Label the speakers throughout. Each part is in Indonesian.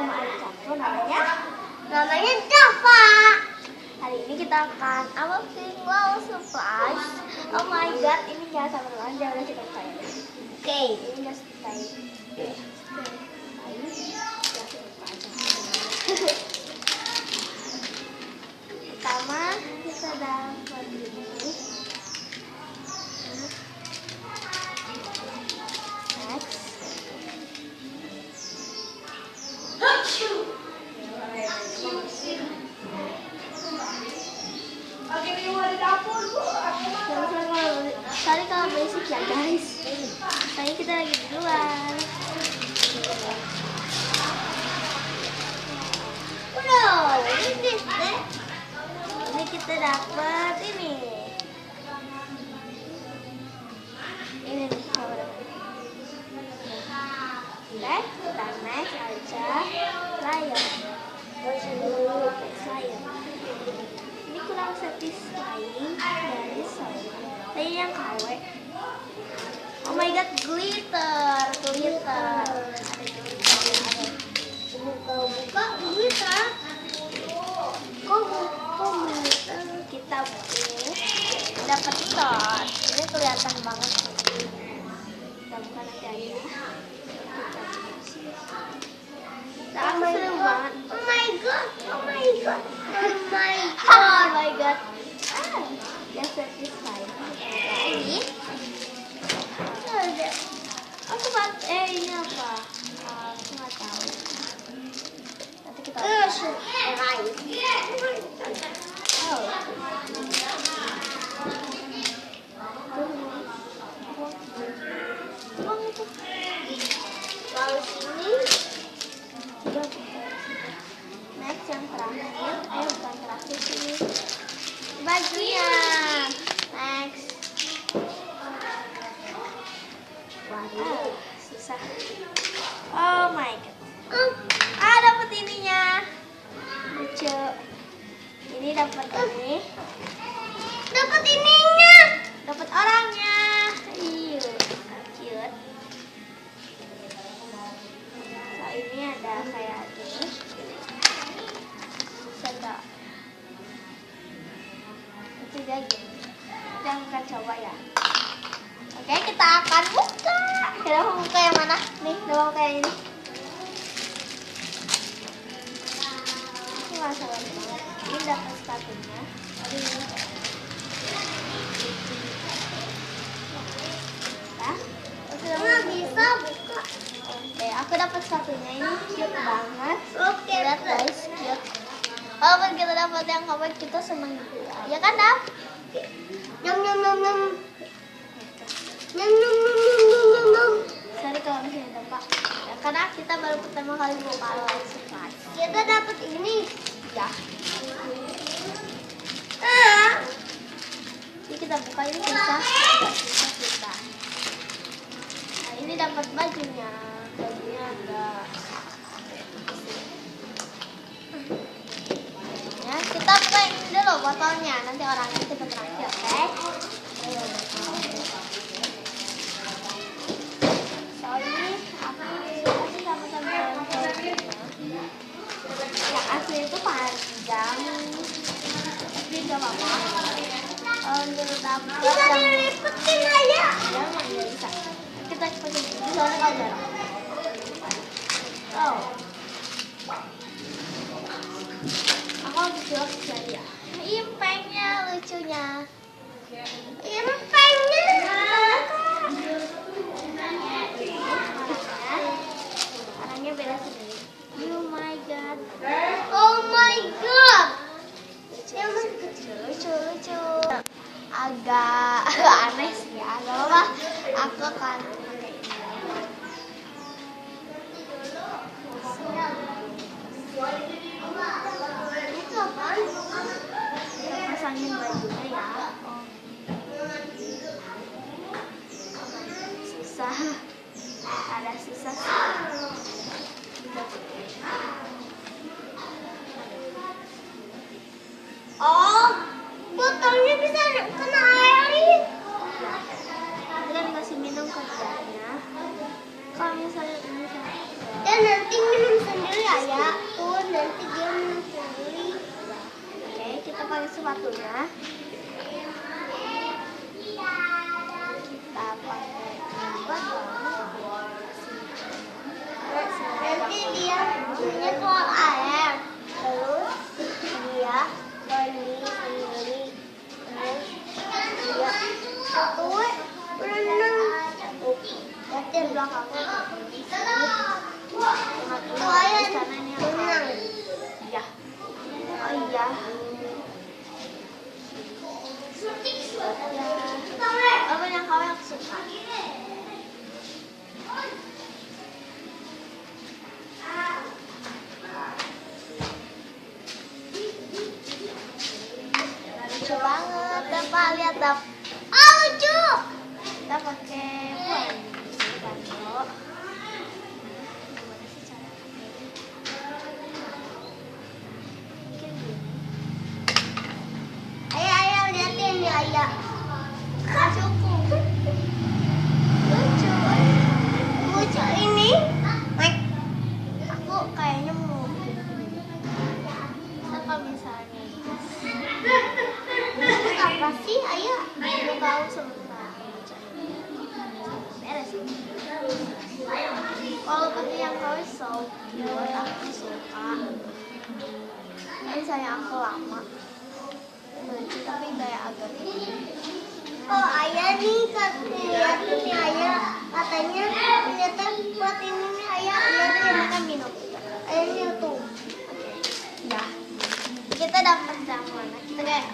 Speaker 1: sama adik aku namanya
Speaker 2: Dava.
Speaker 1: hari ini kita akan unboxing wow surprise. Oh my god, ini jangan sampai banget, jangan udah kita bukain.
Speaker 2: Oke.
Speaker 1: Ini udah selesai. Pertama kita dapat ini. Sorry kalau basic ya guys. Kayaknya kita lagi di luar.
Speaker 2: Wow, ini deh.
Speaker 1: Ini kita dapat ini. Ini nih kalau dapat. Oke, kita next aja layar. Layar. Ini kurang satisfying dari saya. Tadi yang KW. Oh my god, glitter.
Speaker 2: Buka glitter.
Speaker 1: Kok glitter? Kita dapat tot. Ini kelihatan banget. Kita buka nanti aja. Aku seneng banget.
Speaker 2: Oh my god.
Speaker 1: Oh my god. Ya satisfied. Ini. Aku ini apa? Aku nggak tahu. Nanti kita.
Speaker 2: Lalu sini.
Speaker 1: Next yang terakhir, bukan terakhir sini. Bajunya. Next. Waduh, susah. Oh my god. Dapat ininya. Lucu. Ini dapat ini.
Speaker 2: Dapat ininya.
Speaker 1: Dapat orangnya. Cute. So ini ada kayak ini. Bisa itu dia gini. Kita akan coba ya. Oke, kita akan buka. Kita mau buka yang mana? Nih, kita mau buka yang ini. Ini masalah banget. Ini dapat sepatunya. Ini.
Speaker 2: Nggak bisa buka.
Speaker 1: Oke, aku dapat sepatunya ini cute banget.
Speaker 2: Oke,
Speaker 1: Lihat guys, cute. Walaupun kita dapat yang kawan kita seneng juga. Ya kan, Dap?
Speaker 2: Nyam.
Speaker 1: Sorry kalau misalnya Bapak. Ya, karena kita baru pertama kali buka surprise.
Speaker 2: Kita dapat ini.
Speaker 1: Ya. Jadi kita buka ini bisa kita. Nah, ini dapat bajunya. Bajunya ada. Ya, kita buka ini dulu botolnya. Nanti orangnya kita terakhir, oke? Yang asli itu panjang, tapi gak apa-apa. Menurut aku
Speaker 2: Bisa dilipetin aja.
Speaker 1: jangan nggak bisa. Kita pakai gini soalnya kalau jarang. Oh, aku habis jawab jadi ya. Impengnya lucunya.
Speaker 2: Impengnya.
Speaker 1: Orangnya beda sendiri. Oh my god.
Speaker 2: Oh my god.
Speaker 1: Lucu. Agak aneh sih ya. Gak apa-apa. Aku akan pakai ini.
Speaker 2: Itu apaan?
Speaker 1: Kita pasangin bajunya ya. Susah. Ada susah sih.
Speaker 2: Oh, botolnya bisa kena air.
Speaker 1: Kita dikasih minum kerjanya. Kalau misalnya ini
Speaker 2: Dan nanti minum sendiri ayah tuh nanti dia mencuri.
Speaker 1: Oke, kita pakai sepatunya. Kita pakai
Speaker 2: Nanti dia punya keluar air. Terus dia mandi sendiri. Terus dia berenang. Nanti belakangnya itu ayah berenang.
Speaker 1: Iya. Oh iya. Apa yang kau yang suka? Lucu banget, Dapat lihat Dapat.
Speaker 2: Oh lucu.
Speaker 1: Kita pakai bando.
Speaker 2: Ayah liatin ya ayah. Kasuku.
Speaker 1: Lucu.
Speaker 2: Lucu ini.
Speaker 1: Aku kayaknya mau apa misalnya
Speaker 2: Ini apa sih ayah?
Speaker 1: mau tahu sebentar beres. Kalau pakai yang kawin so cute, aku suka. Ini saya aku lama lucu tapi kayak agak
Speaker 2: Oh ayah nih liatin nih ayah. Katanya ternyata buat ini nih ayah. Liatin
Speaker 1: ini kan minum.
Speaker 2: ayahnya tuh.
Speaker 1: Ya, kita dapat yang mana? Kita kayak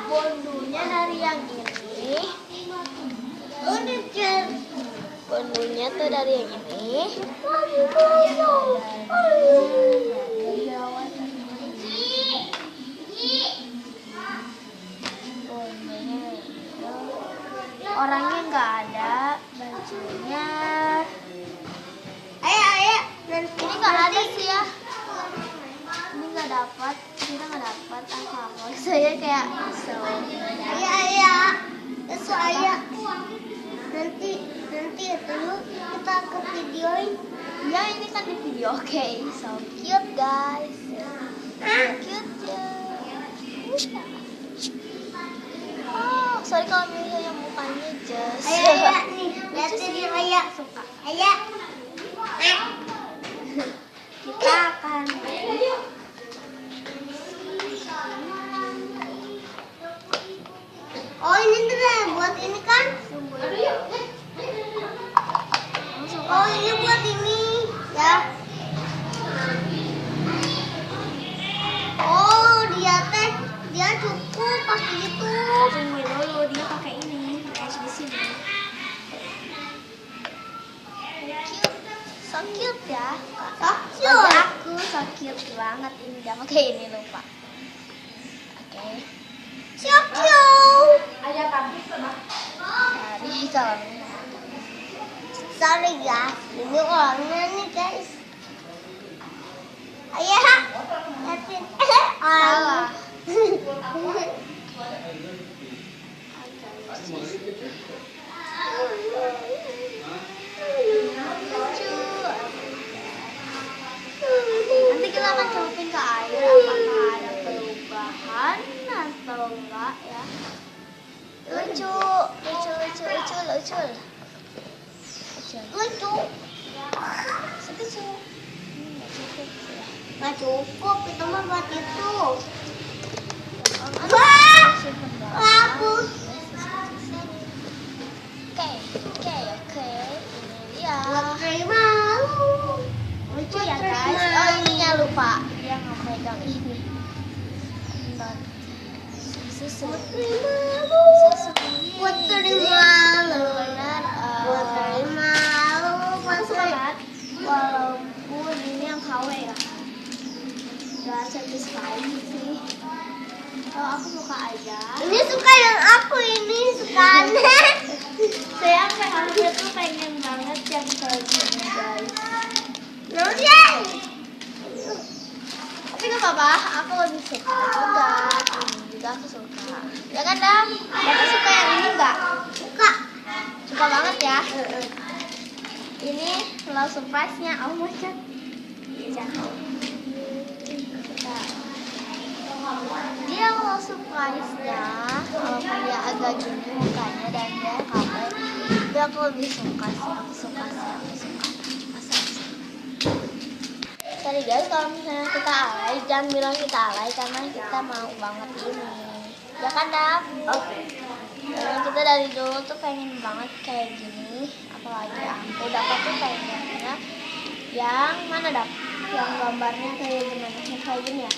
Speaker 1: bondunya dari yang ini.
Speaker 2: Udah jen.
Speaker 1: Bondunya tuh dari yang ini. Orangnya nggak ada, bajunya
Speaker 2: Ayah nanti
Speaker 1: ini nggak ada sih ya. Ini nggak dapat, kita nggak dapat apa-apa. Saya kayak so.
Speaker 2: ayah. Itu ayah. Nanti dulu kita ke videoin.
Speaker 1: Ya ini kan di video. Oke, so cute guys. Cute ya. Oh, sorry kalau misalnya mukanya just.
Speaker 2: Ayah nih, liatin nih ayah.
Speaker 1: Suka.
Speaker 2: Ayah.
Speaker 1: Kita akan
Speaker 2: Oh ini tuh buat ini kan? Oh ini buat ini ya. Oh dia cukup pasti gitu.
Speaker 1: tunggu dulu, dia pakai ini di sini. Cute, so cute ya.
Speaker 2: Cute.
Speaker 1: Bagi aku so cute banget ini. Dia pakai ini lupa. Oke.
Speaker 2: Cute.
Speaker 1: Jadi kalau
Speaker 2: Sorry ya, ini orangnya nih guys. Ayah, liatin.
Speaker 1: salah. Nanti kita akan celupin ke air apakah ada perubahan atau enggak ya. Lucu.
Speaker 2: Lucu.
Speaker 1: Segitu.
Speaker 2: Nggak cukup, itu mah buat itu.
Speaker 1: Wah,
Speaker 2: Hapus.
Speaker 1: Oke. Ini dia.
Speaker 2: Nggak terima.
Speaker 1: Lucu ya guys. Oh ininya lupa. Dia nggak pegang ini. Susu.
Speaker 2: Buat terima lu.
Speaker 1: Benar.
Speaker 2: Buat terima lu. Buat
Speaker 1: Aku suka banget. Walaupun ini yang KW ya. Gak satisfying sih. Kalau aku suka aja.
Speaker 2: Ini suka yang aku ini suka aneh.
Speaker 1: Saya harusnya tuh pengen banget yang kayak gini guys.
Speaker 2: Nonton.
Speaker 1: Tapi gak apa-apa, aku lebih suka juga. Ini juga aku suka. Ya kan Dam? Bapak suka yang ini nggak?
Speaker 2: Suka.
Speaker 1: Suka banget ya. Ini love surprise-nya. Oh my god. Dia love surprise-nya walaupun dia agak gini mukanya dan dia kabel. Tapi aku lebih suka sih. Aku suka. Sorry guys, kalau misalnya kita alay, jangan bilang kita alay karena kita mau banget ini. Ya kan, Dap?
Speaker 2: Oke.
Speaker 1: Karena kita dari dulu tuh pengen banget kayak gini. Apalagi aku dapat tuh pengennya yang mana, Dap? Yang gambarnya kayak gimana? Yang kayak gini ya?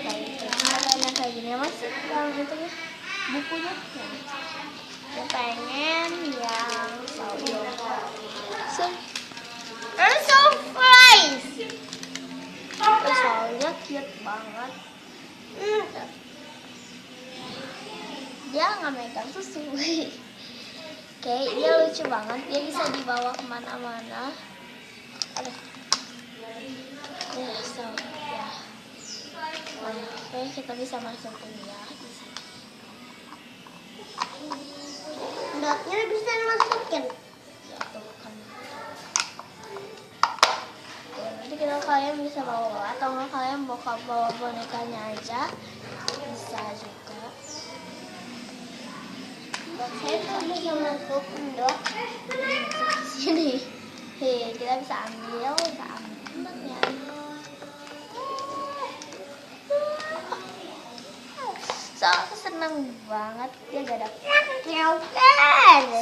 Speaker 1: Kayak gitu. Gambarnya kayak gini masih yang itu ya, bukunya. Dia pengen yang surprise. Soalnya cute banget. Dia nggak megang susu. Oke, dia lucu banget. Dia bisa dibawa kemana-mana. Aduh. Ya. Oke, kita bisa masukin ya.
Speaker 2: Dotnya bisa dimasukin.
Speaker 1: Ya, tuh kan. Oke, nanti kalian bisa bawa atau nggak kalian bawa bonekanya aja bisa juga.
Speaker 2: Saya tuh bisa masuk, Dok.
Speaker 1: Masuk di sini. Hei, kita bisa ambil bonekanya. So, aku seneng banget dia gak dapet.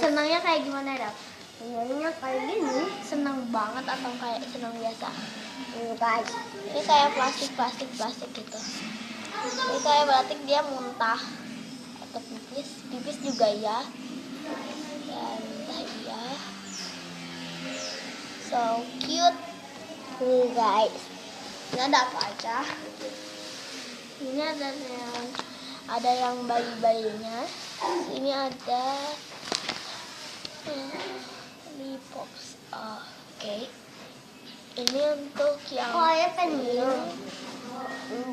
Speaker 1: Senangnya kayak gimana, Dap?
Speaker 2: Senangnya kayak gini.
Speaker 1: Seneng banget atau kayak seneng biasa?
Speaker 2: Enggak.
Speaker 1: Ini kayak plastik gitu. Ini kayak berarti dia muntah atau pipis juga ya. Dan entah iya. So cute.
Speaker 2: Guys.
Speaker 1: Ini ada apa aja? Ini ada yang bayi-bayinya. Ini ada Lipox. Oke. Ini untuk yang
Speaker 2: ya penyu.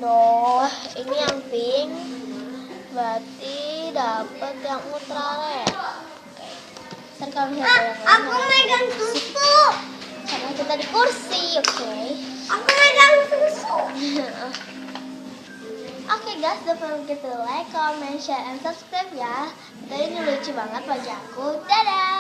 Speaker 1: Wah, ini yang pink. Berarti dapat yang ultraviolet. Oke. Ntar kalau misalnya ada yang
Speaker 2: Aku
Speaker 1: lain,
Speaker 2: megang susu.
Speaker 1: karena kita di kursi, oke.
Speaker 2: Aku megang susu.
Speaker 1: Oke guys, don't forget to like, comment, share, and subscribe ya. Tadi ini lucu banget wajahku. Dadah!